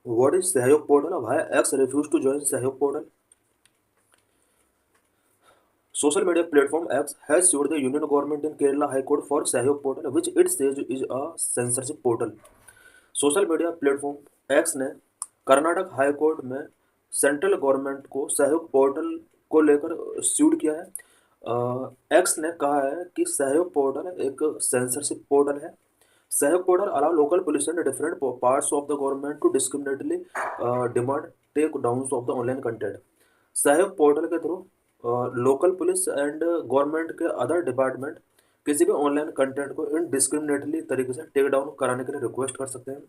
What is Sahyog portal? Why X refused to join Sahyog portal? Social media platform X has sued the Union Government in Kerala High Court for Sahyog portal, which it says is a censorship portal. Social media platform x ने Karnataka high court में central government को सहयोग portal को लेकर सूड किया है। X ने कहा है कि सहयोग पोर्टल एक सेंसरशिप पोर्टल है। Sahyog portal allow local police and different parts of the government to discriminately demand take down of the online content. Sahyog portal के through local police and government के अदर डिपार्टमेंट किसी भी ऑनलाइन कंटेंट को indiscriminately तरीके से take down कराने के लिए रिक्वेस्ट कर सकते हैं।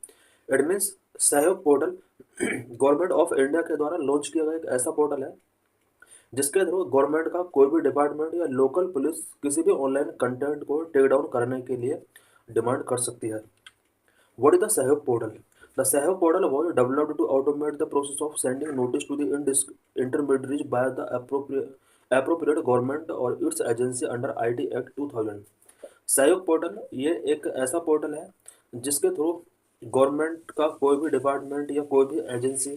इट मीन्स सहयोग पोर्टल गवर्नमेंट ऑफ इंडिया के द्वारा लॉन्च किया गया एक ऐसा पोर्टल है जिसके थ्रू गवर्नमेंट का कोई भी डिपार्टमेंट या लोकल पुलिस किसी भी ऑनलाइन कंटेंट को टेक डाउन करने के लिए डिमांड कर सकती है। What is the Sahyog portal? The Sahyog portal was developed to automate the process of sending notice to the intermediaries by the appropriate government or its agency under IT Act 2000। Sahyog portal ये एक ऐसा portal है जिसके through government का कोई भी department या कोई भी एजेंसी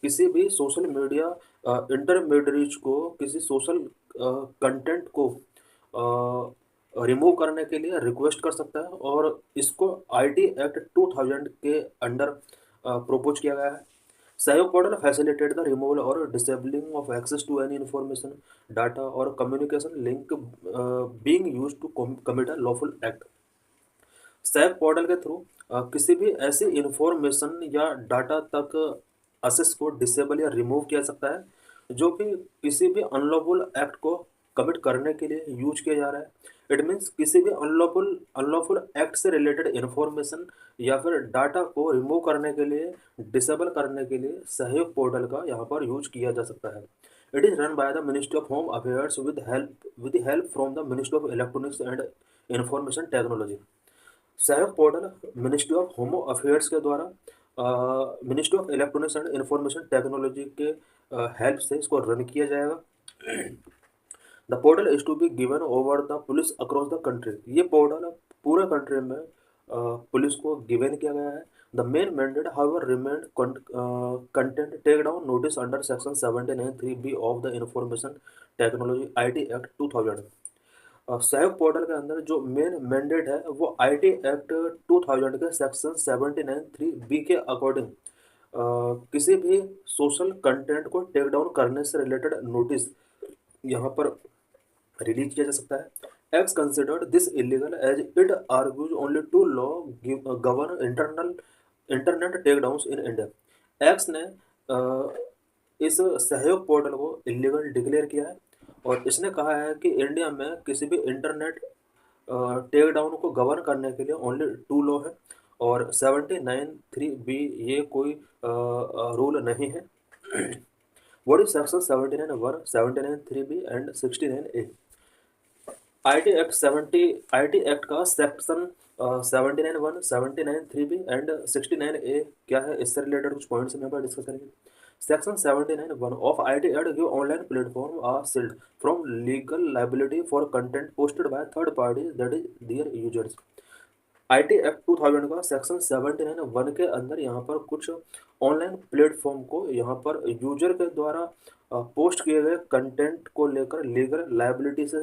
किसी भी सोशल मीडिया इंटरमीडियरीज को किसी सोशल कंटेंट को रिमूव करने के लिए रिक्वेस्ट कर सकता है और इसको आईटी एक्ट 2000 के अंडर प्रोपोज किया गया है। Sahyog portal facilitate the removal or disabling of access to any information data or communication link being used to commit a lawful act. Sahyog portal के थ्रू किसी भी ऐसी इंफॉर्मेशन या डाटा तक एक्सेस को डिसेबल या रिमूव किया सकता है जो कि किसी भी अनलॉफुल एक्ट को कमिट करने के लिए यूज किया जा रहा है। इट मीन्स किसी भी अनलॉफुल एक्ट से रिलेटेड इंफॉर्मेशन या फिर डाटा को रिमूव करने के लिए डिसेबल करने के लिए सहयोग पोर्टल का यहाँ पर यूज किया जा सकता है। It is run by the ministry of home affairs with help from the ministry of electronics and information technology. Sahyog portal ministry of home affairs के द्वारा ministry of electronics and information technology के help से इसको run किया जाएगा। The portal is to be given over the police across the country. ये portal पूरे country में पुलिस को गिवन किया गया है। The main mandate however remain content take down notice under section 79(3)(b of the information technology IT act 2000। Sahyog portal के अंदर जो मेन मैंडेट है वो आईटी एक्ट 2000 के सेक्शन 79(3)(b के अकॉर्डिंग किसी भी सोशल कंटेंट को टेक डाउन करने से रिलेटेड नोटिस यहाँ पर रिलीज किया जा सकता है। X considered this illegal as it argues only to law govern internet take down in India. X ने इस सहयोग पोर्टल को इलीगल डिक्लेयर किया है और इसने कहा है कि इंडिया में किसी भी इंटरनेट टेक डाउन को गवर्न करने के लिए ओनली टू लॉ है और 79(3)(b ये कोई रूल नहीं है। What is section 79(1), 79(3)(b and 69(a)? IT act का सेक्शन 79(1), 79(3)(b एंड 69(a) क्या है, इससे रिलेटेड कुछ पॉइंट्स हम यहाँ पर डिस्कस करेंगे। Section 79(1) of IT act give online platform are shield from legal liability for content posted by third party that is their users. IT act 2000 का section 79(1) के अंदर यहाँ पर कुछ ऑनलाइन प्लेटफॉर्म को यहाँ पर यूजर के द्वारा पोस्ट किए गए कंटेंट को लेकर लीगल लाइबिलिटी से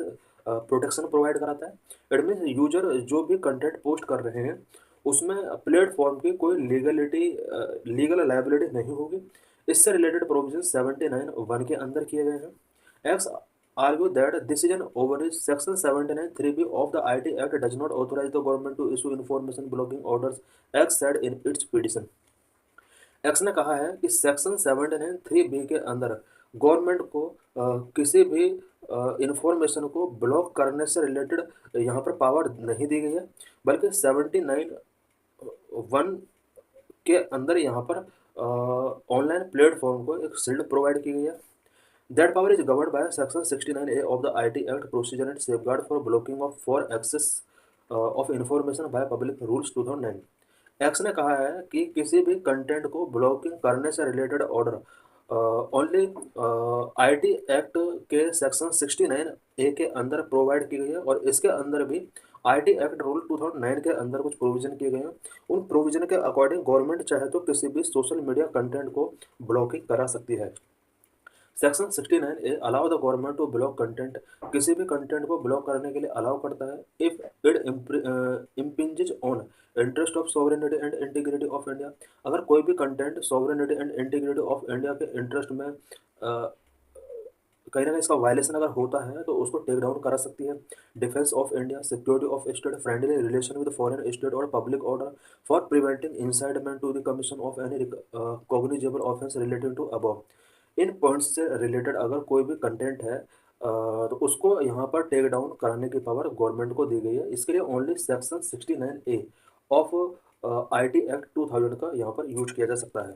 प्रोटेक्शन प्रोवाइड कराता है। इट मीन्स यूजर जो भी कंटेंट पोस्ट कर रहे हैं उसमें प्लेटफॉर्म की कोई लीगल लाइबिलिटी नहीं होगी। इससे रिलेटेड प्रोविजन 79(1) के अंदर किए गए हैं। X argue that decision over is section 79(3)(b of the IT Act does not authorize the government to issue information blocking orders, X said in its petition। X ने कहा है कि सेक्शन 79(3)(b के अंदर गवर्नमेंट को किसी भी information को ब्लॉक करने से रिलेटेड यहाँ पर पावर नहीं दी गई है, बल्कि 79(1) के अंदर यहाँ पर ऑनलाइन प्लेटफॉर्म को एक शील्ड प्रोवाइड की गई है। That power is governed by Section 69(a) of the IT Act Procedure and Safeguard for Blocking of for Access of Information by Public Rules 2009। X ने कहा है कि किसी भी कंटेंट को ब्लॉकिंग करने से related order only IT act के सेक्शन 69(a) के अंदर प्रोवाइड की गई है और इसके अंदर भी आईटी एक्ट रूल 2009 के अंदर कुछ प्रोविजन किए गए हैं। उन प्रोविजन के अकॉर्डिंग गवर्नमेंट चाहे तो किसी भी सोशल मीडिया कंटेंट को ब्लॉकिंग करा सकती है। Section 69 A allow the government to block content, किसी भी कंटेंट को ब्लॉक करने के लिए अलाउ करता है if it impinges on interest of sovereignty and integrity of India. अगर कोई भी content sovereignty and integrity of India के इंटरेस्ट में कहीं ना कहीं इसका वायलेशन अगर होता है तो उसको टेक डाउन करा सकती है। Defence of India, security of state, friendly relation with foreign state or public order for preventing incitement to the commission of any cognizable offence relating to above. इन पॉइंट्स से रिलेटेड अगर कोई भी content है तो उसको यहाँ पर टेक डाउन कराने की पावर गवर्नमेंट को दी गई है। इसके लिए only section 69A of IT act 2000 का यहाँ पर यूज किया जा सकता है।